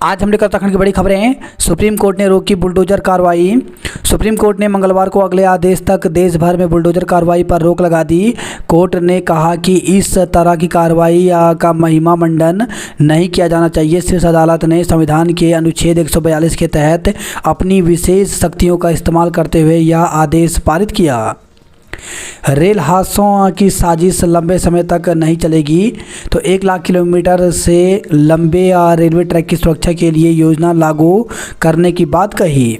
आज हम लेकर उत्तराखंड की बड़ी खबरें। सुप्रीम कोर्ट ने रोकी बुलडोजर कार्रवाई। सुप्रीम कोर्ट ने मंगलवार को अगले आदेश तक देश भर में बुलडोजर कार्रवाई पर रोक लगा दी। कोर्ट ने कहा कि इस तरह की कार्रवाई का महिमा मंडन नहीं किया जाना चाहिए। शीर्ष अदालत ने संविधान के अनुच्छेद 142 के तहत अपनी विशेष शक्तियों का इस्तेमाल करते हुए यह आदेश पारित किया। रेल हादसों की साजिश लंबे समय तक नहीं चलेगी तो 1 लाख किलोमीटर से लंबे रेलवे ट्रैक की सुरक्षा के लिए योजना लागू करने की बात कही।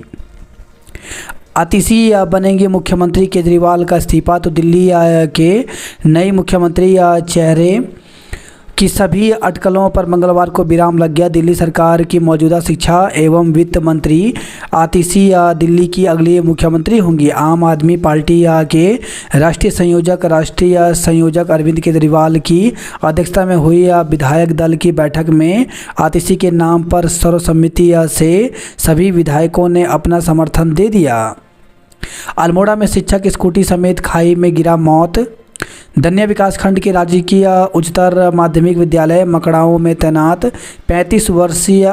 आतिशी बनेंगे मुख्यमंत्री, केजरीवाल का इस्तीफा। तो दिल्ली के नए मुख्यमंत्री चेहरे की सभी अटकलों पर मंगलवार को विराम लग गया। दिल्ली सरकार की मौजूदा शिक्षा एवं वित्त मंत्री आतिशी दिल्ली की अगली मुख्यमंत्री होंगी। आम आदमी पार्टी के राष्ट्रीय संयोजक अरविंद केजरीवाल की अध्यक्षता में हुई विधायक दल की बैठक में आतिशी के नाम पर सर्वसम्मति से सभी विधायकों ने अपना समर्थन दे दिया। अल्मोड़ा में शिक्षक स्कूटी समेत खाई में गिरा, मौत। दन्या विकासखंड के राजकीय उच्चतर माध्यमिक विद्यालय मकड़ाओं में तैनात 35 वर्षीय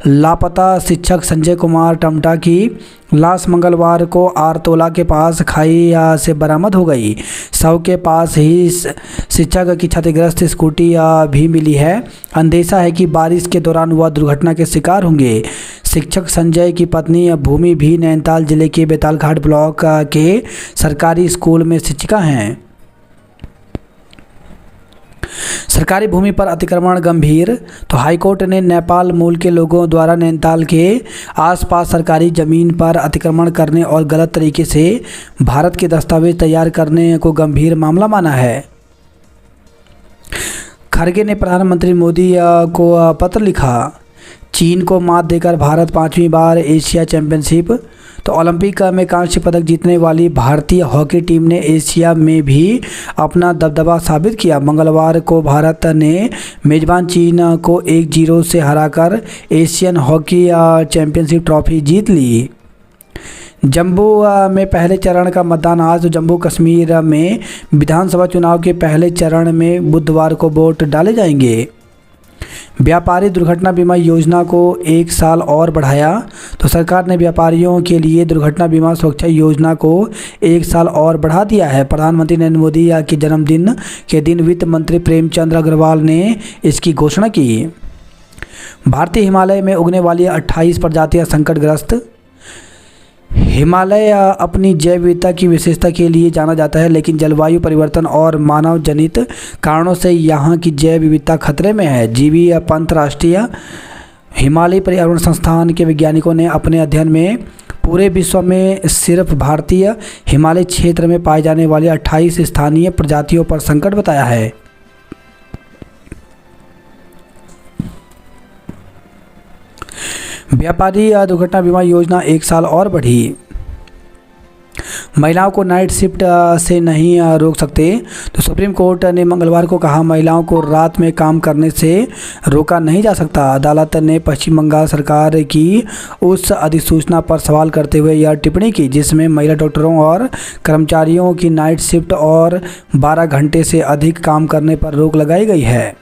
लापता शिक्षक संजय कुमार टमटा की लाश मंगलवार को आरतोला के पास खाई से बरामद हो गई। शव के पास ही शिक्षक की क्षतिग्रस्त स्कूटी भी मिली है। अंदेशा है कि बारिश के दौरान वह दुर्घटना के शिकार होंगे। शिक्षक संजय की पत्नी भूमि भी नैनीताल जिले के बेतालघाट ब्लॉक के सरकारी स्कूल में शिक्षिका हैं। सरकारी भूमि पर अतिक्रमण गंभीर। तो हाईकोर्ट ने नेपाल मूल के लोगों द्वारा नैनीताल के आसपास सरकारी जमीन पर अतिक्रमण करने और गलत तरीके से भारत के दस्तावेज तैयार करने को गंभीर मामला माना है। खड़गे ने प्रधानमंत्री मोदी को पत्र लिखा। चीन को मात देकर भारत 5वीं बार एशिया चैंपियनशिप। तो ओलंपिक में कांस्य पदक जीतने वाली भारतीय हॉकी टीम ने एशिया में भी अपना दबदबा साबित किया। मंगलवार को भारत ने मेजबान चीन को 1-0 से हराकर एशियन हॉकी चैंपियनशिप ट्रॉफी जीत ली। जम्मू में पहले चरण का मतदान आज। तो जम्मू कश्मीर में विधानसभा चुनाव के पहले चरण में बुधवार को वोट डाले जाएंगे। व्यापारी दुर्घटना बीमा योजना को 1 साल और बढ़ाया। तो सरकार ने व्यापारियों के लिए दुर्घटना बीमा सुरक्षा योजना को 1 साल और बढ़ा दिया है। प्रधानमंत्री नरेंद्र मोदी के जन्मदिन के दिन वित्त मंत्री प्रेमचंद अग्रवाल ने इसकी घोषणा की। भारतीय हिमालय में उगने वाली 28 प्रजातियां संकटग्रस्त। हिमालय अपनी जैव विविधता की विशेषता के लिए जाना जाता है, लेकिन जलवायु परिवर्तन और मानव जनित कारणों से यहाँ की जैव विविधता खतरे में है। जीवी पंत राष्ट्रीय हिमालय पर्यावरण संस्थान के वैज्ञानिकों ने अपने अध्ययन में पूरे विश्व में सिर्फ भारतीय हिमालय क्षेत्र में पाए जाने वाली 28 स्थानीय प्रजातियों पर संकट बताया है। व्यापारी दुर्घटना बीमा योजना 1 साल और बढ़ी। महिलाओं को नाइट शिफ्ट से नहीं रोक सकते। तो सुप्रीम कोर्ट ने मंगलवार को कहा, महिलाओं को रात में काम करने से रोका नहीं जा सकता। अदालत ने पश्चिम बंगाल सरकार की उस अधिसूचना पर सवाल करते हुए यह टिप्पणी की जिसमें महिला डॉक्टरों और कर्मचारियों की नाइट शिफ्ट और 12 घंटे से अधिक काम करने पर रोक लगाई गई है।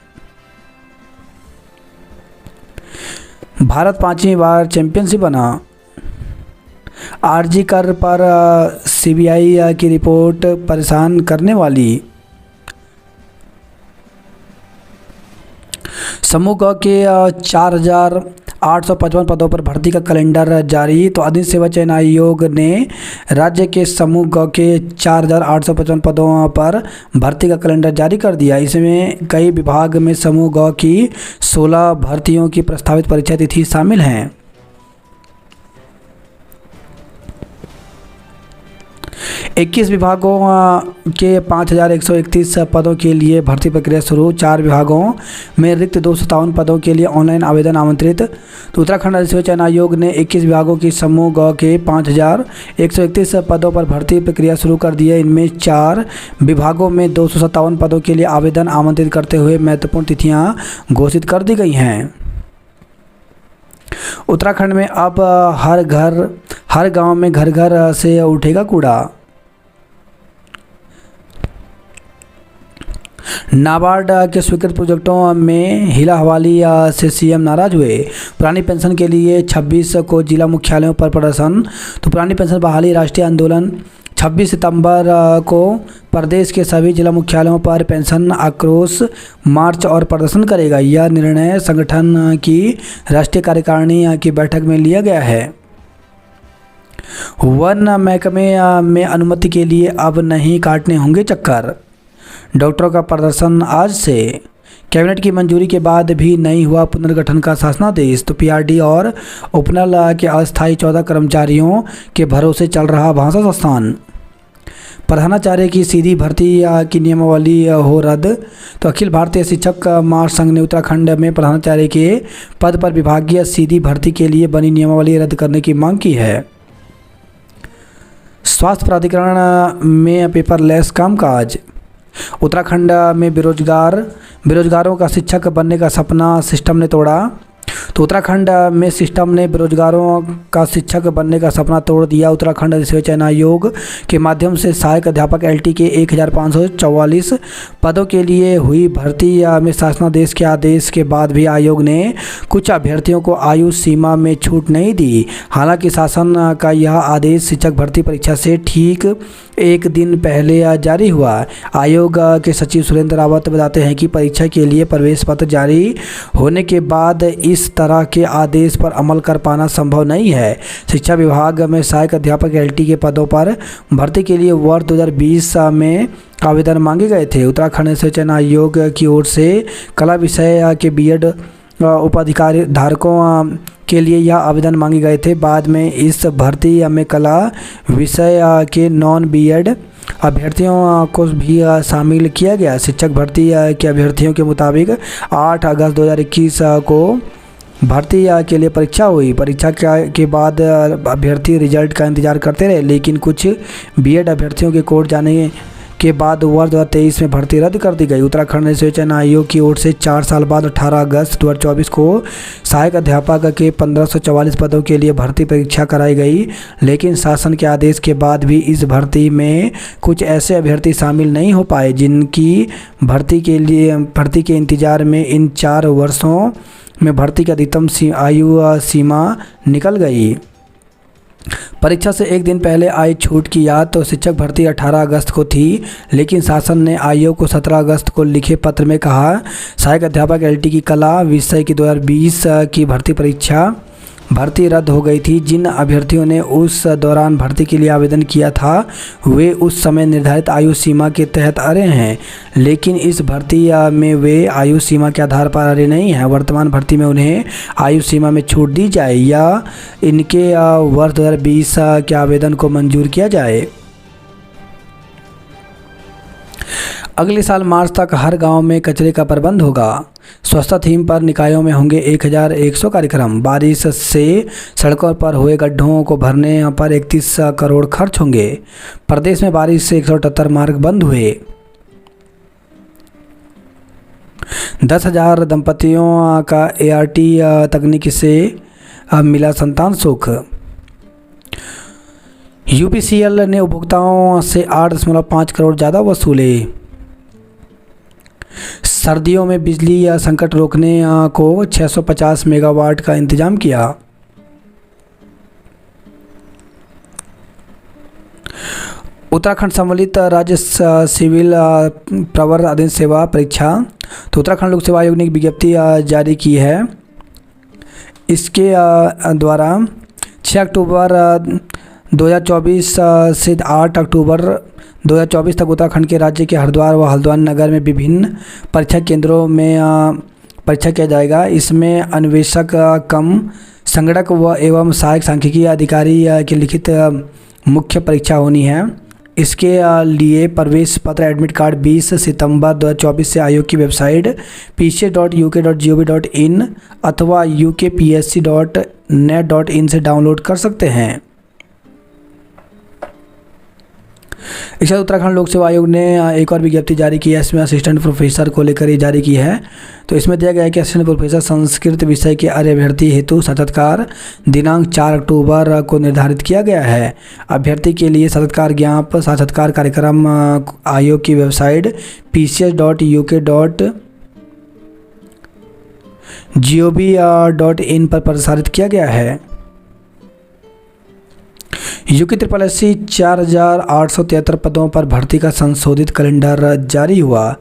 भारत 5वीं बार चैंपियनशिप बना। आरजी कर पर सीबीआई की रिपोर्ट परेशान करने वाली। समूह ग के 4,855 पदों पर भर्ती का कैलेंडर जारी। तो अधिक सेवा चयन आयोग ने राज्य के समूह ग के 4,855 पदों पर भर्ती का कैलेंडर जारी कर दिया। इसमें कई विभाग में समूह ग की 16 भर्तियों की प्रस्तावित परीक्षा तिथि शामिल हैं। 21 विभागों के 5,131 पदों के लिए भर्ती प्रक्रिया शुरू। 4 विभागों में रिक्त 257 पदों के लिए ऑनलाइन आवेदन आमंत्रित। तो उत्तराखंड राज्य सेवा चयन आयोग ने 21 विभागों की समूह ग के 5,131 पदों पर भर्ती प्रक्रिया शुरू कर दी है। इनमें 4 विभागों में 257 पदों के लिए आवेदन आमंत्रित करते हुए महत्वपूर्ण तिथियां घोषित कर दी गई हैं। उत्तराखंड में अब हर गांव में घर घर से उठेगा कूड़ा। नाबार्ड के स्वीकृत प्रोजेक्टों में हीला हवाली से सीएम नाराज हुए। पुरानी पेंशन के लिए 26 को जिला मुख्यालयों पर प्रदर्शन। तो पुरानी पेंशन बहाली राष्ट्रीय आंदोलन 26 सितंबर को प्रदेश के सभी जिला मुख्यालयों पर पेंशन आक्रोश मार्च और प्रदर्शन करेगा। यह निर्णय संगठन की राष्ट्रीय कार्यकारिणी की बैठक में लिया गया है। वन महकमे में अनुमति के लिए अब नहीं काटने होंगे चक्कर। डॉक्टरों का प्रदर्शन आज से। कैबिनेट की मंजूरी के बाद भी नहीं हुआ पुनर्गठन का शासनादेश। तो पीआरडी और उपनल के अस्थायी 14 कर्मचारियों के भरोसे चल रहा भाषा संस्थान। प्रधानाचार्य की सीधी भर्ती की नियमावली हो रद्द। तो अखिल भारतीय शिक्षक महासंघ ने उत्तराखंड में प्रधानाचार्य के पद पर विभागीय सीधी भर्ती के लिए बनी नियमावली रद्द करने की मांग की है। स्वास्थ्य प्राधिकरण में पेपरलेस कामकाज। उत्तराखंड में बेरोजगारों का शिक्षक बनने का सपना सिस्टम ने तोड़ा। तो उत्तराखंड में सिस्टम ने बेरोजगारों का शिक्षक बनने का सपना तोड़ दिया। उत्तराखंड अधिसूचना चयन आयोग के माध्यम से सहायक अध्यापक एलटी के 1544 पदों के लिए हुई भर्ती में शासनादेश के आदेश के बाद भी आयोग ने कुछ अभ्यर्थियों को आयु सीमा में छूट नहीं दी। हालांकि शासन का यह आदेश शिक्षक भर्ती परीक्षा से ठीक एक दिन पहले जारी हुआ। आयोग के सचिव सुरेंद्र रावत बताते हैं कि परीक्षा के लिए प्रवेश पत्र जारी होने के बाद इस तरह के आदेश पर अमल कर पाना संभव नहीं है। शिक्षा विभाग में सहायक अध्यापक एलटी के पदों पर भर्ती के लिए वर्ष 2020 में आवेदन मांगे गए थे। उत्तराखंड अधिसूचना चयन आयोग की ओर से कला विषय के बीएड उपाधिकारी धारकों के लिए यह आवेदन मांगे गए थे। बाद में इस भर्ती में कला विषय के नॉन बीएड अभ्यर्थियों को भी शामिल किया गया। शिक्षक भर्ती के अभ्यर्थियों के मुताबिक 8 अगस्त 2021 को भर्ती के लिए परीक्षा हुई। परीक्षा के बाद अभ्यर्थी रिजल्ट का इंतजार करते रहे, लेकिन कुछ बीएड अभ्यर्थियों के कोर्ट जाने के बाद वर्ष 2023 में भर्ती रद्द कर दी गई। उत्तराखंड अधिसूचना चयन आयोग की ओर से 4 साल बाद 18 अगस्त 2024 को सहायक अध्यापक के 1544 पदों के लिए भर्ती परीक्षा कराई गई, लेकिन शासन के आदेश के बाद भी इस भर्ती में कुछ ऐसे अभ्यर्थी शामिल नहीं हो पाए जिनकी भर्ती के इंतजार में इन 4 वर्षों में भर्ती की अधिकतम आयु सीमा निकल गई। परीक्षा से एक दिन पहले आई छूट की याद। तो शिक्षक भर्ती 18 अगस्त को थी, लेकिन शासन ने आयोग को 17 अगस्त को लिखे पत्र में कहा सहायक अध्यापक एलटी की कला विषय की 2020 की भर्ती रद्द हो गई थी। जिन अभ्यर्थियों ने उस दौरान भर्ती के लिए आवेदन किया था वे उस समय निर्धारित आयु सीमा के तहत अरे हैं, लेकिन इस भर्ती में वे आयु सीमा के आधार पर अरे नहीं हैं। वर्तमान भर्ती में उन्हें आयु सीमा में छूट दी जाए या इनके वर्ष 2020 के आवेदन को मंजूर किया जाए। अगले साल मार्च तक हर गांव में कचरे का प्रबंध होगा। स्वच्छता थीम पर निकायों में होंगे 1100 कार्यक्रम। बारिश से सड़कों पर हुए गड्ढों को भरने पर 31 करोड़ खर्च होंगे। प्रदेश में बारिश से 178 मार्ग बंद हुए। 10,000 दंपतियों का ART तकनीक से मिला संतान सुख। UPCL ने उपभोक्ताओं से 8.5 करोड़ ज़्यादा वसूले। सर्दियों में बिजली संकट रोकने को 650 मेगावाट का इंतजाम किया। उत्तराखंड सम्मिलित राज्य सिविल प्रवर अधीन सेवा परीक्षा। तो उत्तराखंड लोक सेवा आयोग ने एक विज्ञप्ति जारी की है। इसके द्वारा 6 अक्टूबर 2024 से 8 अक्टूबर 2024 तक उत्तराखंड के राज्य के हरिद्वार व हल्द्वानी नगर में विभिन्न परीक्षा केंद्रों में परीक्षा किया जाएगा। इसमें अन्वेषक कम संगणक व एवं सहायक सांख्यिकी अधिकारी की लिखित मुख्य परीक्षा होनी है। इसके लिए प्रवेश पत्र एडमिट कार्ड 20 सितंबर 2024 से आयोग की वेबसाइट psc.uk.gov.in अथवा ukpsc.net.in से डाउनलोड कर सकते हैं। इसके साथ उत्तराखंड लोक सेवा आयोग ने एक और विज्ञप्ति जारी की है। इसमें असिस्टेंट प्रोफेसर को लेकर ये जारी की है। तो इसमें दिया गया है कि असिस्टेंट प्रोफेसर संस्कृत विषय के अर्य अभ्यर्थी हेतु साक्षात्कार दिनांक 4 अक्टूबर को निर्धारित किया गया है। अभ्यर्थी के लिए साक्षात्कार कार्यक्रम आयोग की वेबसाइट pcs.uk.gov.in पर प्रसारित किया गया है। यूके SSC 4873 पदों पर भर्ती का संशोधित कैलेंडर जारी हुआ।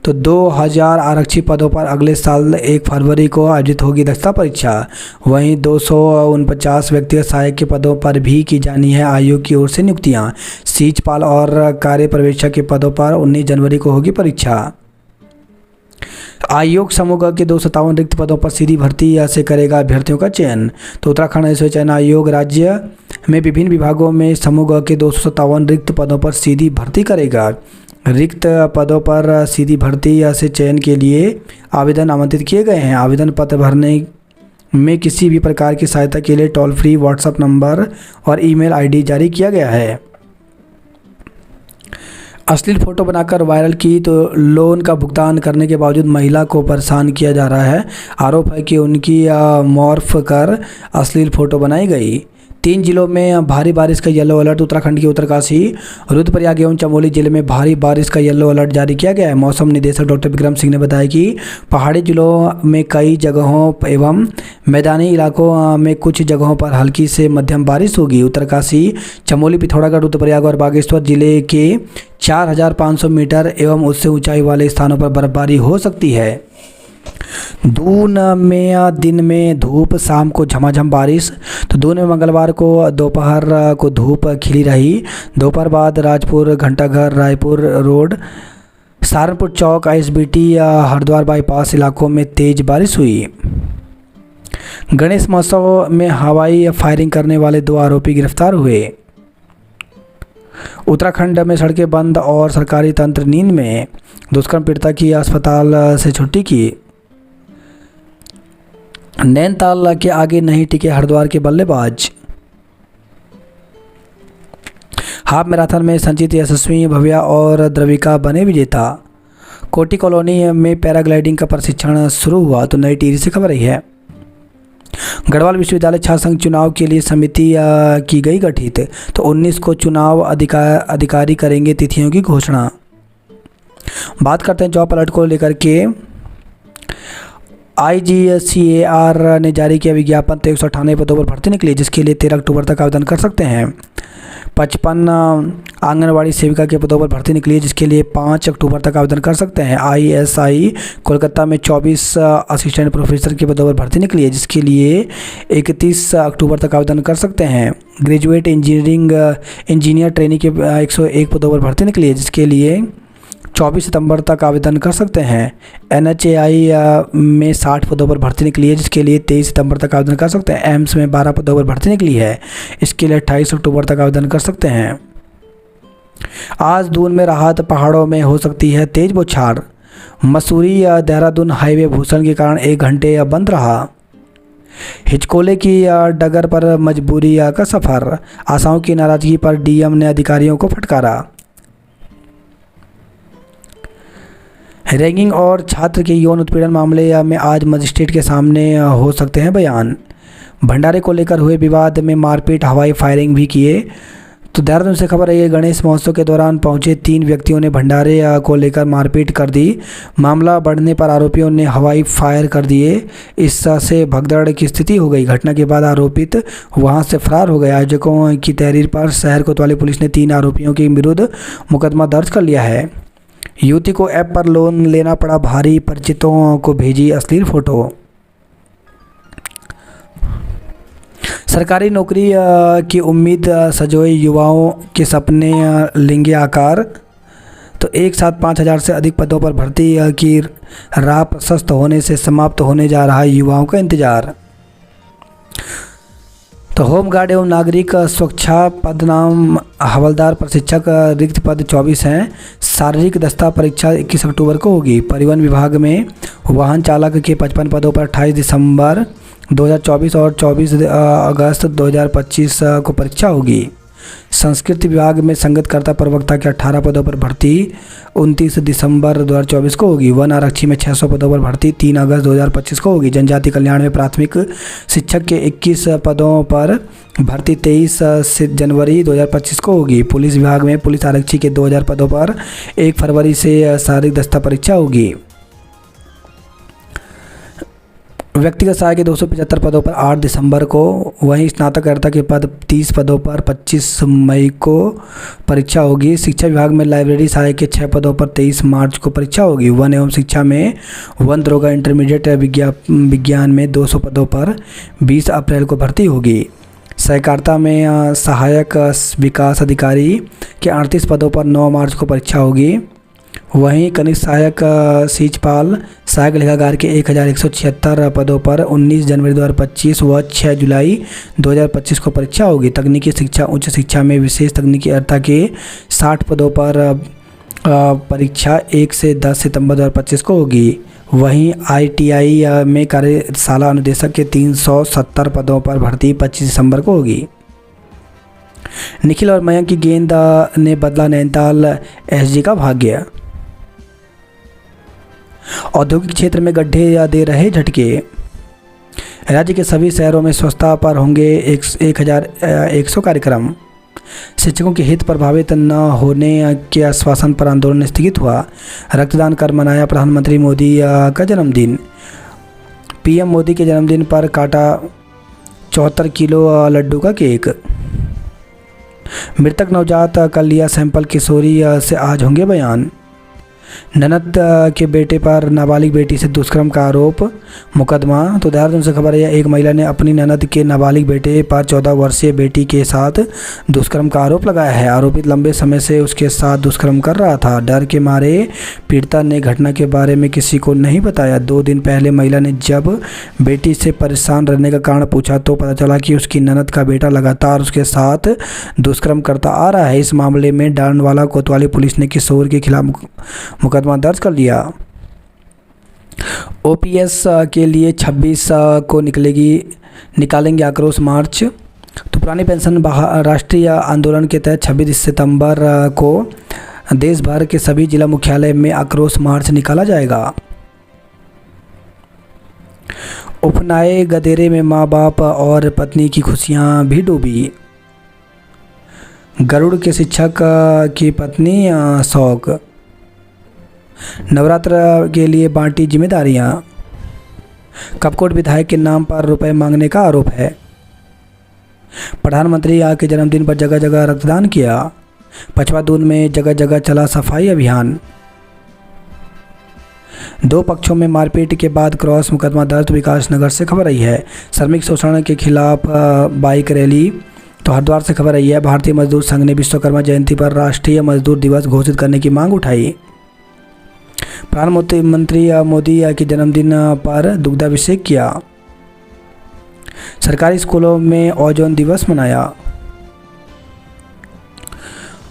तो 2000 आरक्षी पदों पर अगले साल 1 फरवरी को आयोजित होगी दक्षता परीक्षा। वहीं 249 व्यक्तिगत सहायक के पदों पर भी की जानी है आयोग की ओर से नियुक्तियां। सीजपाल और कार्य पर्यवेक्षक के पदों पर 19 जनवरी को होगी परीक्षा। आयोग समूह ग के 257 रिक्त पदों पर सीधी भर्ती से करेगा अभ्यर्थियों का चयन। तो उत्तराखंड ऐसे चयन आयोग राज्य में विभिन्न विभागों में समूह ग के 257 रिक्त पदों पर सीधी भर्ती करेगा। रिक्त पदों पर सीधी भर्ती से चयन के लिए आवेदन आमंत्रित किए गए हैं। आवेदन पत्र भरने में किसी भी प्रकार की सहायता के लिए टोल फ्री व्हाट्सएप नंबर और ईमेल आईडी जारी किया गया है। अश्लील फोटो बनाकर वायरल की तो लोन का भुगतान करने के बावजूद महिला को परेशान किया जा रहा है। आरोप है कि उनकी मॉर्फ कर अश्लील फोटो बनाई गई। 3 जिलों में भारी बारिश का येलो अलर्ट। उत्तराखंड के उत्तरकाशी, रुद्रप्रयाग एवं चमोली जिले में भारी बारिश का येलो अलर्ट जारी किया गया है। मौसम निदेशक डॉक्टर विक्रम सिंह ने बताया कि पहाड़ी जिलों में कई जगहों एवं मैदानी इलाकों में कुछ जगहों पर हल्की से मध्यम बारिश होगी। उत्तरकाशी, चमोली, पिथौरागढ़, रुद्रप्रयाग और बागेश्वर जिले के 4500 मीटर एवं उससे ऊंचाई वाले स्थानों पर बर्फबारी हो सकती है। दून में दिन में धूप, शाम को झमाझम बारिश। तो दून में मंगलवार को दोपहर को धूप खिली रही। दोपहर बाद राजपुर, घंटाघर, रायपुर रोड, सहारनपुर चौक, ISBT, हरिद्वार बाईपास इलाकों में तेज बारिश हुई। गणेश महोत्सव में हवाई फायरिंग करने वाले 2 आरोपी गिरफ्तार हुए। उत्तराखंड में सड़कें बंद और सरकारी तंत्र नींद में। दुष्कर्म पीड़िता की अस्पताल से छुट्टी की। नैनीताल के आगे नहीं टिके हरिद्वार के बल्लेबाज। हाफ मैराथन में संचित, यशस्वी, भव्या और द्रविका बने विजेता। कोटी कॉलोनी में पैराग्लाइडिंग का प्रशिक्षण शुरू हुआ। तो नई टिहरी से खबर रही है। गढ़वाल विश्वविद्यालय छात्र संघ चुनाव के लिए समिति की गई गठित। तो 19 को चुनाव अधिकारी करेंगे तिथियों की घोषणा। बात करते हैं जॉब अलर्ट को लेकर के। IGCAR ने जारी किया विज्ञापन। 198 पदों पर भर्ती निकली, जिसके लिए 13 अक्टूबर तक आवेदन कर सकते हैं। 55 आंगनवाड़ी सेविका के पदों पर भर्ती निकली है, जिसके लिए 5 अक्टूबर तक आवेदन कर सकते हैं। ISI कोलकाता में 24 असिस्टेंट प्रोफेसर के पदों पर भर्ती निकली है, जिसके लिए 31 अक्टूबर तक आवेदन कर सकते हैं। ग्रेजुएट इंजीनियर ट्रेनी के 101 पदों पर भर्ती निकली है, जिसके लिए 24 सितंबर तक आवेदन कर सकते हैं। NHAI में 60 पदों पर भर्ती निकली है, जिसके लिए 23 सितंबर तक आवेदन कर सकते हैं। एम्स में 12 पदों पर भर्ती निकली है, इसके लिए 28 अक्टूबर तक आवेदन कर सकते हैं। आज दून में राहत, पहाड़ों में हो सकती है तेज बौछार। मसूरी देहरादून हाईवे भूस्खलन के कारण 1 घंटे बंद रहा। हिचकोले की डगर पर मजबूरी का सफ़र। आशाओं की नाराजगी पर DM ने अधिकारियों को फटकारा। रैगिंग और छात्र के यौन उत्पीड़न मामले में आज मजिस्ट्रेट के सामने हो सकते हैं बयान। भंडारे को लेकर हुए विवाद में मारपीट, हवाई फायरिंग भी किए। तो देहरादून से खबर है, गणेश महोत्सव के दौरान पहुंचे 3 व्यक्तियों ने भंडारे को लेकर मारपीट कर दी। मामला बढ़ने पर आरोपियों ने हवाई फायर कर दिए। इससे भगदड़ की स्थिति हो गई। घटना के बाद आरोपित वहां से फरार हो गए। आयोजकों की तहरीर पर शहर कोतवाली पुलिस ने 3 आरोपियों के विरुद्ध मुकदमा दर्ज कर लिया है। युवती को ऐप पर लोन लेना पड़ा भारी, परिचितों को भेजी अश्लील फोटो। सरकारी नौकरी की उम्मीद सजोए युवाओं के सपने लेंगे आकार। तो एक साथ 5000 से अधिक पदों पर भर्ती की राह प्रशस्त होने से समाप्त होने जा रहा है युवाओं का इंतजार। तो होमगार्ड एवं नागरिक सुरक्षा पद नाम हवलदार प्रशिक्षक रिक्त पद 24 हैं। शारीरिक दस्ता परीक्षा 21 अक्टूबर को होगी। परिवहन विभाग में वाहन चालक के 55 पदों पर 28 दिसंबर 2024 और 24 अगस्त 2025 को परीक्षा होगी। संस्कृत विभाग में संगीतकर्ता प्रवक्ता के 18 पदों पर भर्ती 29 दिसंबर 2024 को होगी। वन आरक्षी में 600 पदों पर भर्ती 3 अगस्त 2025 को होगी। जनजाति कल्याण में प्राथमिक शिक्षक के 21 पदों पर भर्ती 23 जनवरी 2025 को होगी। पुलिस विभाग में पुलिस आरक्षी के 2000 पदों पर 1 फरवरी से शारीरिक दस्ता परीक्षा होगी। व्यक्तिगत सहायक के 275 पदों पर 8 दिसंबर को, वहीं स्नातकर्ता के पद 30 पदों पर 25 मई को परीक्षा होगी। शिक्षा विभाग में लाइब्रेरी सहायक के 6 पदों पर 23 मार्च को परीक्षा होगी। वन एवं शिक्षा में वन दरोगा इंटरमीडिएट विज्ञान में 200 पदों पर 20 अप्रैल को भर्ती होगी। सहकारिता में सहायक विकास अधिकारी के 38 पदों पर 9 मार्च को परीक्षा होगी। वहीं कनिष्ठ सहायक सीचपाल सहायक लेखाकार के 1176 पदों पर 19 जनवरी 2025 व 6 जुलाई 2025 को परीक्षा होगी। तकनीकी शिक्षा उच्च शिक्षा में विशेष तकनीकी अर्हता के 60 पदों पर परीक्षा 1 से 10 सितंबर 2025 को होगी। वहीं ITI में कार्यशाला अनुदेशक के 370 पदों पर भर्ती 25 दिसंबर को होगी। निखिल और मयंक की गेंद ने बदला नैनीताल SG का भाग्य। औद्योगिक क्षेत्र में गड्ढे दे रहे झटके। राज्य के सभी शहरों में स्वच्छता पर होंगे 1100 कार्यक्रम। शिक्षकों के हित प्रभावित न होने के आश्वासन पर आंदोलन स्थगित हुआ। रक्तदान कर मनाया प्रधानमंत्री मोदी का जन्मदिन। PM मोदी के जन्मदिन पर काटा 74 किलो लड्डू का केक। मृतक नवजात का लिया सैंपल। किशोरी से आज होंगे बयान। ननद के बेटे पर नाबालिग बेटी से दुष्कर्म का आरोप, मुकदमा। तो देहरादून से खबर है, एक महिला ने अपनी ननद के नाबालिग बेटे पर 14 वर्षीय बेटी के साथ दुष्कर्म का आरोप लगाया है। आरोपित लंबे समय से उसके साथ दुष्कर्म कर रहा था। डर के मारे पीड़िता ने घटना के बारे में किसी को नहीं बताया। 2 दिन पहले महिला ने जब बेटी से परेशान रहने का कारण पूछा तो पता चला कि उसकी ननद का बेटा लगातार उसके साथ दुष्कर्म करता आ रहा है। इस मामले में डांडवाला कोतवाली पुलिस ने किशोर के खिलाफ मुकदमा दर्ज कर लिया। OPS के लिए 26 को निकालेंगे आक्रोश मार्च। तो पुरानी पेंशन राष्ट्रीय आंदोलन के तहत 26 सितंबर को देश भर के सभी जिला मुख्यालय में आक्रोश मार्च निकाला जाएगा। उफनाए गदेरे में मां बाप और पत्नी की खुशियां भी डूबी। गरुड़ के शिक्षक की पत्नी शौक। नवरात्र के लिए बांटी जिम्मेदारियां। कपकोट विधायक के नाम पर रुपए मांगने का आरोप है। प्रधानमंत्री के जन्मदिन पर जगह जगह रक्तदान किया। पचवा दून में जगह जगह चला सफाई अभियान। 2 पक्षों में मारपीट के बाद क्रॉस मुकदमा दर्ज। विकास नगर से खबर आई है। श्रमिक शोषण के खिलाफ बाइक रैली। तो हरिद्वार से खबर आई है। भारतीय मजदूर संघ ने विश्वकर्मा जयंती पर राष्ट्रीय मजदूर दिवस घोषित करने की मांग उठाई। प्रधानमंत्री मोदी के जन्मदिन पर दुग्धाभिषेक किया। सरकारी स्कूलों में ओजोन दिवस मनाया।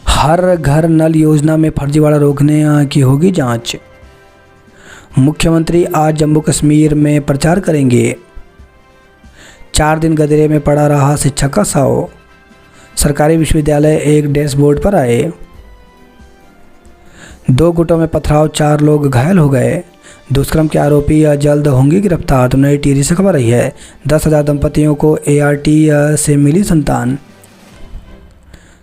हर घर नल योजना में फर्जीवाड़ा रोकने की होगी जांच। मुख्यमंत्री आज जम्मू कश्मीर में प्रचार करेंगे। 4 दिन गदेरे में पड़ा रहा शिक्षक का शव। सरकारी विश्वविद्यालय एक डैशबोर्ड पर आए। 2 गुटों में पथराव, 4 लोग घायल हो गए। दुष्कर्म के आरोपी जल्द होंगे गिरफ्तार। तो नई टिहरी से खबर रही है। 10,000 दंपतियों को ART से मिली संतान।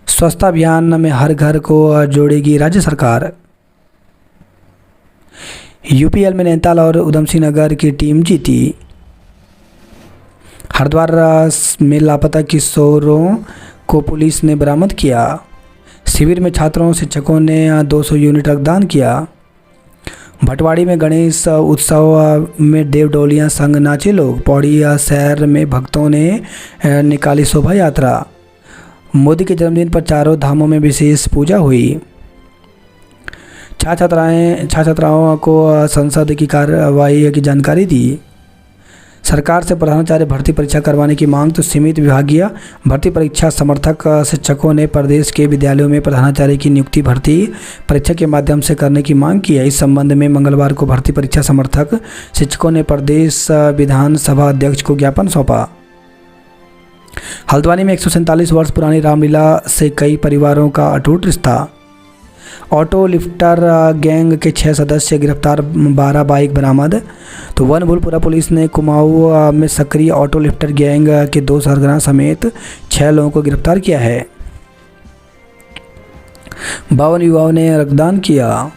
स्वच्छता अभियान में हर घर को जोड़ेगी राज्य सरकार। UPL में नैनीताल और उधमसिंह नगर की टीम जीती। हरिद्वार में लापता किशोरों को पुलिस ने बरामद किया। शिविर में छात्रों शिक्षकों ने 200 यूनिट रक्तदान किया। भटवाड़ी में गणेश उत्सव में देवडोलियां संग नाचे लोग। पौड़ी शहर में भक्तों ने निकाली शोभा यात्रा। मोदी के जन्मदिन पर चारों धामों में विशेष पूजा हुई। छात्राओं को संसद की कार्रवाई की जानकारी दी। सरकार से प्रधानाचार्य भर्ती परीक्षा करवाने की मांग। तो सीमित विभागीय भर्ती परीक्षा समर्थक शिक्षकों ने प्रदेश के विद्यालयों में प्रधानाचार्य की नियुक्ति भर्ती परीक्षा के माध्यम से करने की मांग की है। इस संबंध में मंगलवार को भर्ती परीक्षा समर्थक शिक्षकों ने प्रदेश विधानसभा अध्यक्ष को ज्ञापन सौंपा। हल्द्वानी में 147 वर्ष पुरानी रामलीला से कई परिवारों का अटूट रिश्ता। ऑटो लिफ्टर गैंग के 6 सदस्य गिरफ्तार, 12 बाइक बरामद। तो वन भूलपुरा पुलिस ने कुमाऊं में सक्रिय ऑटो लिफ्टर गैंग के 2 सरगना समेत 6 लोगों को गिरफ्तार किया है। 52 युवाओं ने रक्तदान किया।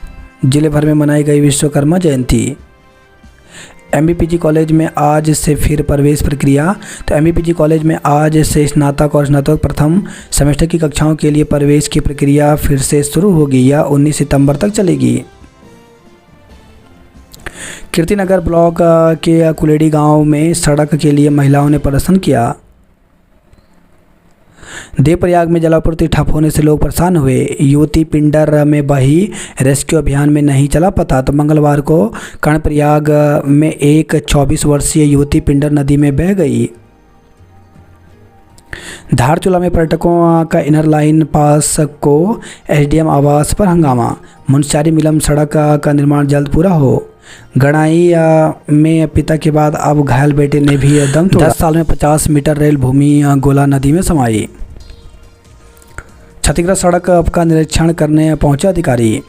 जिले भर में मनाई गई विश्वकर्मा जयंती। एमबीपीजी कॉलेज में आज से फिर प्रवेश प्रक्रिया। तो एमबीपीजी कॉलेज में आज से स्नातक और स्नातक प्रथम सेमेस्टर की कक्षाओं के लिए प्रवेश की प्रक्रिया फिर से शुरू होगी। यह 19 सितंबर तक चलेगी। कीर्तिनगर ब्लॉक के कुलेड़ी गांव में सड़क के लिए महिलाओं ने प्रदर्शन किया। देवप्रयाग में जलापूर्ति ठप होने से लोग परेशान हुए। युवती पिंडर में बही, रेस्क्यू अभियान में नहीं चला पता। तो मंगलवार को कर्णप्रयाग में एक 24 वर्षीय युवती पिंडर नदी में बह गई। धारचूला में पर्यटकों का इनर लाइन पास को एसडीएम आवास पर हंगामा। मुंशियारी मिलम सड़क का निर्माण जल्द पूरा हो। गणाई में पिता के बाद अब घायल बेटे ने भी दम तोड़ा। 10 साल में 50 मीटर रेल भूमि गोला नदी में समाई। क्षतिग्रस्त सड़क का निरीक्षण करने पहुंचे अधिकारी।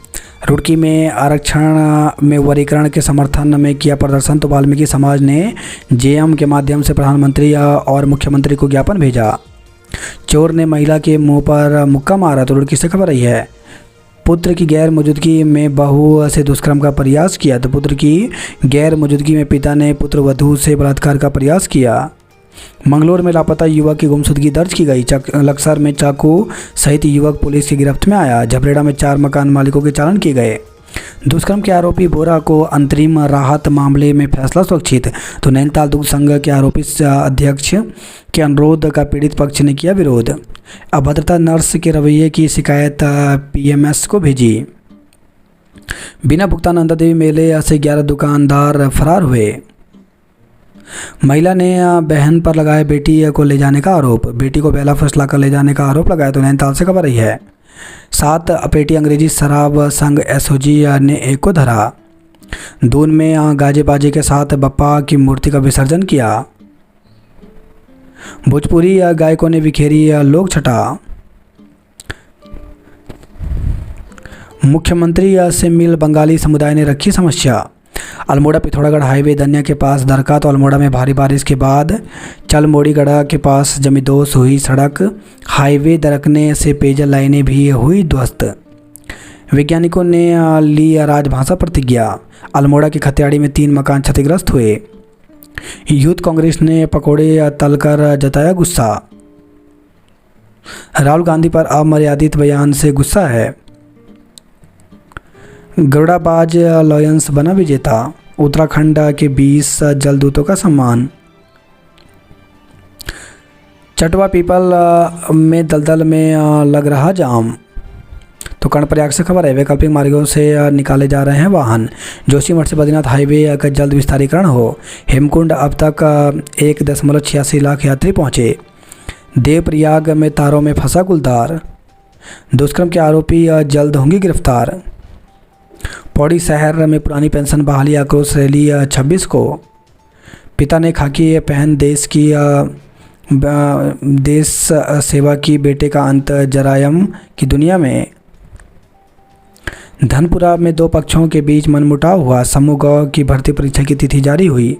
रुड़की में आरक्षण में वर्गीकरण के समर्थन में किया प्रदर्शन। तो वाल्मीकि समाज ने जेएम के माध्यम से प्रधानमंत्री और मुख्यमंत्री को ज्ञापन भेजा। चोर ने महिला के मुंह पर मुक्का मारा। तो रुड़की से खबर आई है। पुत्र की गैर मौजूदगी में बहू से दुष्कर्म का प्रयास किया। तो पुत्र की गैर मौजूदगी में पिता ने पुत्र वधू से बलात्कार का प्रयास किया। मंगलोर में लापता युवक की गुमशुदगी दर्ज की गई। लक्सर में चाकू सहित युवक पुलिस की गिरफ्त में आया। झबरेड़ा में 4 मकान मालिकों के चालान किए गए। दुष्कर्म के आरोपी बोरा को अंतरिम राहत मामले में फैसला सुरक्षित। तो नैनीताल दुग्ध संघ के आरोपी अध्यक्ष के अनुरोध का पीड़ित पक्ष ने किया विरोध। अभद्रता नर्स के रवैये की शिकायत पीएमएस को भेजी। बिना भुगतान नंदा देवी मेले से 11 दुकानदार फरार हुए। महिला ने बहन पर लगाए बेटी को ले जाने का आरोप। बेटी को बेला फुसला कर ले जाने का आरोप लगाया। तो नैनीताल से खबर रही है। 7 पेटी अंग्रेजी शराब संघ एसओजी ने एक को धरा। दून में गाजे बाजे के साथ बप्पा की मूर्ति का विसर्जन किया। भोजपुरी गायकों ने बिखेरी लोक छटा। मुख्यमंत्री से मिल बंगाली समुदाय ने रखी समस्या। अल्मोड़ा पिथौरागढ़ हाईवे दन्या के पास दरका। तो अल्मोड़ा में भारी बारिश के बाद चलमोड़ीगढ़ के पास जमींदोज हुई सड़क। हाईवे दरकने से पेयजल लाइनें भी हुई ध्वस्त। वैज्ञानिकों ने ली राजभाषा प्रतिज्ञा। अल्मोड़ा की खतियाड़ी में 3 मकान क्षतिग्रस्त हुए। यूथ कांग्रेस ने पकोड़े तलकर जताया गुस्सा। राहुल गांधी पर अमर्यादित बयान से गुस्सा है। गरुड़ाबाज लॉयंस बना विजेता। उत्तराखंड के 20 जलदूतों का सम्मान। चटवा पीपल में दलदल में लग रहा जाम। तो कर्णप्रयाग से खबर है। वैकल्पिक मार्गों से निकाले जा रहे हैं वाहन। जोशीमठ से बद्रीनाथ हाईवे का जल्द विस्तारीकरण हो। हेमकुंड अब तक 1.86 लाख यात्री पहुंचे। देवप्रयाग में तारों में फंसा गुलदार। दुष्कर्म के आरोपी जल्द होंगे गिरफ्तार। पौड़ी शहर में पुरानी पेंशन बहाली आक्रोश रैली 26 को। पिता ने खाकी पहन देश सेवा की, बेटे का अंत जरायम की दुनिया में। धनपुरा में 2 पक्षों के बीच मनमुटाव हुआ। समूह ग की भर्ती परीक्षा की तिथि जारी हुई।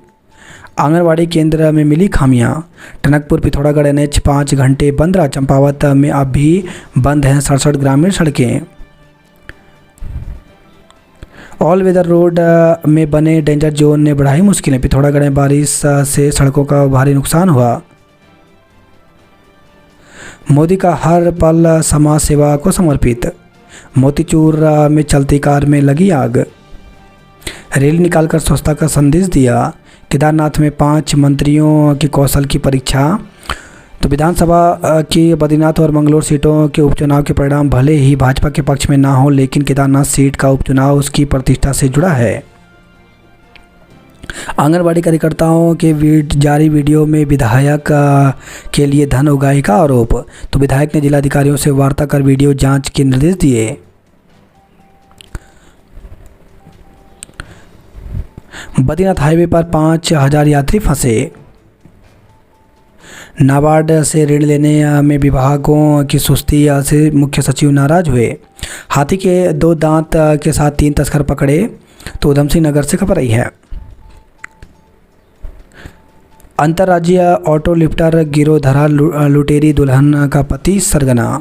आंगनवाड़ी केंद्र में मिली खामियां। टनकपुर पिथौरागढ़ NH 5 घंटे बंद रहा। चंपावत में अब भी बंद हैं 67 ग्रामीण सड़कें। ऑल वेदर रोड में बने डेंजर जोन ने बढ़ाई मुश्किलें। पिथौरागढ़ में बारिश से सड़कों का भारी नुकसान हुआ। मोदी का हर पल समाज सेवा को समर्पित। मोतीचूर में चलती कार में लगी आग। रैली निकालकर स्वच्छता का संदेश दिया। केदारनाथ में 5 मंत्रियों की कौशल की परीक्षा। तो विधानसभा की बद्रीनाथ और मंगलोर सीटों के उपचुनाव के परिणाम भले ही भाजपा के पक्ष में ना हो, लेकिन केदारनाथ सीट का उपचुनाव उसकी प्रतिष्ठा से जुड़ा है। आंगनबाड़ी कार्यकर्ताओं के जारी वीडियो में विधायक के लिए धन उगाही का आरोप। तो विधायक ने जिलाधिकारियों से वार्ता कर वीडियो जांच के निर्देश दिए। बद्रीनाथ हाईवे पर 5000 यात्री फंसे। नाबार्ड से ऋण लेने में विभागों की सुस्ती से मुख्य सचिव नाराज हुए। हाथी के 2 दांत के साथ 3 तस्कर पकड़े, तो उधमसिंह नगर से खबर आई है। अंतर्राज्यीय ऑटो लिफ्टर गिरोह धरा, लुटेरी दुल्हन का पति सरगना।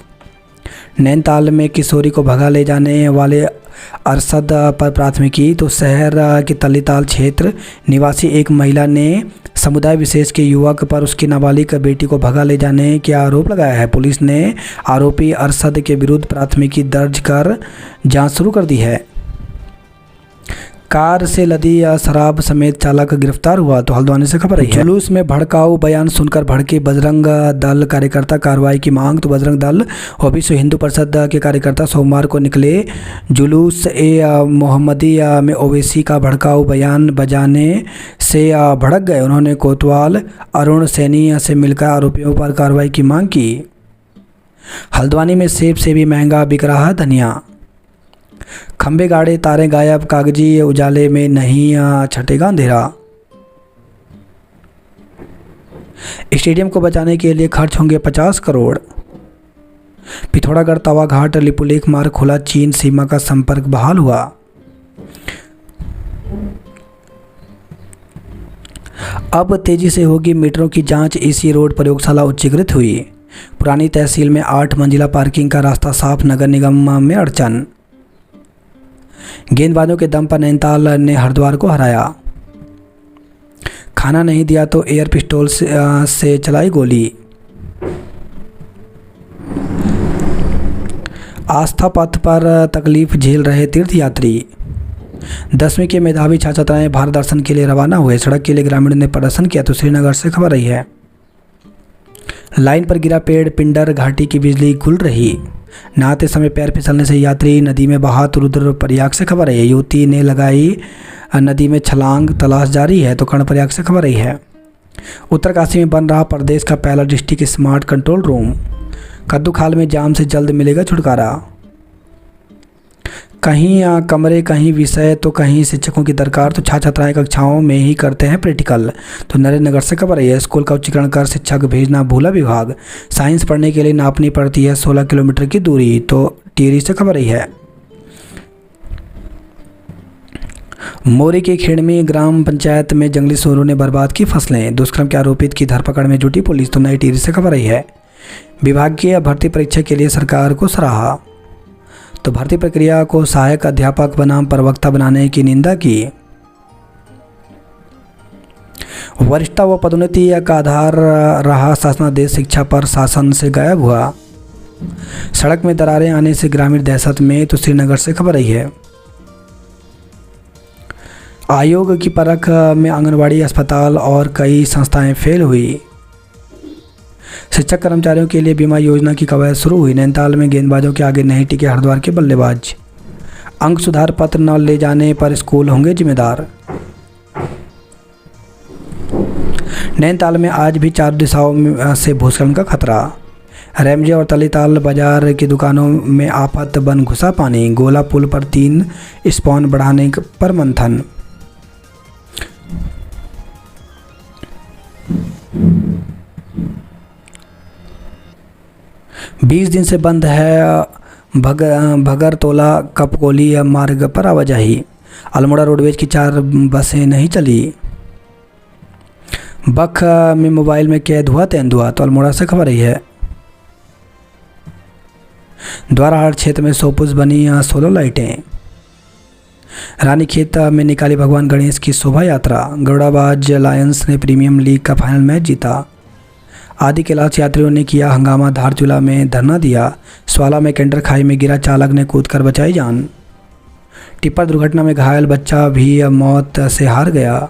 नैनीताल में किशोरी को भगा ले जाने वाले अरशद पर प्राथमिकी। तो शहर के तलीताल क्षेत्र निवासी एक महिला ने समुदाय विशेष के युवक पर उसकी नाबालिग बेटी को भगा ले जाने के आरोप लगाया है। पुलिस ने आरोपी अरशद के विरुद्ध प्राथमिकी दर्ज कर जांच शुरू कर दी है। कार से लदी शराब समेत चालक गिरफ्तार हुआ। तो हल्द्वानी से खबर आई है। जुलूस में भड़काऊ बयान सुनकर भड़के बजरंग दल कार्यकर्ता, कार्रवाई की मांग। तो बजरंग दल और विश्व हिंदू परिषद के कार्यकर्ता सोमवार को निकले जुलूस मोहम्मदी में ओवैसी का भड़काऊ बयान बजाने से भड़क गए। उन्होंने कोतवाल अरुण सैनी से मिलकर आरोपियों पर कार्रवाई की मांग की। हल्द्वानी में सेब से भी महंगा बिक रहा धनिया। खंबे गाड़े, तारें गायब, कागजी उजाले में नहीं छटेगा अंधेरा। स्टेडियम को बचाने के लिए खर्च होंगे 50 करोड़। पिथौरागढ़ तवाघाट लिपुलेख मार्ग खुला, चीन सीमा का संपर्क बहाल हुआ। अब तेजी से होगी मीटरों की जांच, इसी रोड प्रयोगशाला उच्चीकृत हुई। पुरानी तहसील में 8 मंजिला पार्किंग का रास्ता साफ, नगर निगम में अड़चन। गेंदबाजों के दम पर नैनीताल ने हरिद्वार को हराया। खाना नहीं दिया तो एयर पिस्टल से चलाई गोली। आस्था पथ पर तकलीफ झेल रहे तीर्थयात्री। 10वीं के मेधावी छात्र छात्राएं भारत दर्शन के लिए रवाना हुए। सड़क के लिए ग्रामीणों ने प्रदर्शन किया। तो श्रीनगर से खबर आई है। लाइन पर गिरा पेड़, पिंडर घाटी की बिजली गुल रही। नहाते समय पैर फिसलने से यात्री नदी में बहा। तो रुद्रप्रयाग से खबर आई है। युवती ने लगाई नदी में छलांग, तलाश जारी है। तो कर्णप्रयाग से खबर आई है। उत्तरकाशी में बन रहा प्रदेश का पहला डिस्ट्रिक्ट स्मार्ट कंट्रोल रूम। कद्दू खाल में जाम से जल्द मिलेगा छुटकारा। कहीं कमरे, कहीं विषय, तो कहीं शिक्षकों की दरकार। तो छात्र छात्राएं कक्षाओं में ही करते हैं प्रैक्टिकल। तो नरेंद्र से खबर है। स्कूल का उच्चीकरण कर शिक्षक भेजना भूला विभाग। साइंस पढ़ने के लिए नापनी पड़ती है 16 किलोमीटर की दूरी। तो टिहरी से खबर है। मोरी के खेड़मी ग्राम पंचायत में जंगली सूरों ने बर्बाद की फसलें। दुष्कर्म के आरोपित की धरपकड़ में जुटी पुलिस। तो नई टिहरी से खबर है। विभागीय भर्ती परीक्षा के लिए सरकार को सराहा। तो भर्ती प्रक्रिया को सहायक अध्यापक बनाम प्रवक्ता बनाने की निंदा की। वरिष्ठता व पदोन्नति का आधार रहा शासनादेश, शिक्षा पर शासन से गायब हुआ। सड़क में दरारें आने से ग्रामीण दहशत में। तो श्रीनगर से खबर आई है। आयोग की परख में आंगनवाड़ी, अस्पताल और कई संस्थाएं फेल हुई। शिक्षक कर्मचारियों के लिए बीमा योजना की कवायद शुरू हुई। नैनीताल में गेंदबाजों के आगे नहीं टिके हरिद्वार के बल्लेबाज। अंक सुधार पत्र न ले जाने पर स्कूल होंगे जिम्मेदार। नैनीताल में आज भी 4 दिशाओं से भूस्खलन का खतरा। रैमजे और तलीताल बाजार की दुकानों में आफत बन घुसा पानी। गोला पुल पर 3 स्पॉन बढ़ाने पर मंथन। बीस दिन से बंद है भगरतोला कपकोली मार्ग पर आवाजाही। अल्मोड़ा रोडवेज की 4 बसें नहीं चली। बख में मोबाइल में कैद हुआ तेंदुआ। तो अल्मोड़ा से खबर आई है। द्वाराहाट क्षेत्र में सोपुस बनी 16 लाइटें। रानीखेत में निकाली भगवान गणेश की शोभा यात्रा। गरुड़ाबाज लायंस ने प्रीमियम लीग का फाइनल मैच जीता। आदि कैलाश यात्रियों ने किया हंगामा, धारचूला में धरना दिया। स्वाला में कैंटर खाई में गिरा, चालक ने कूदकर बचाई जान। टिप्पर दुर्घटना में घायल बच्चा भी मौत से हार गया।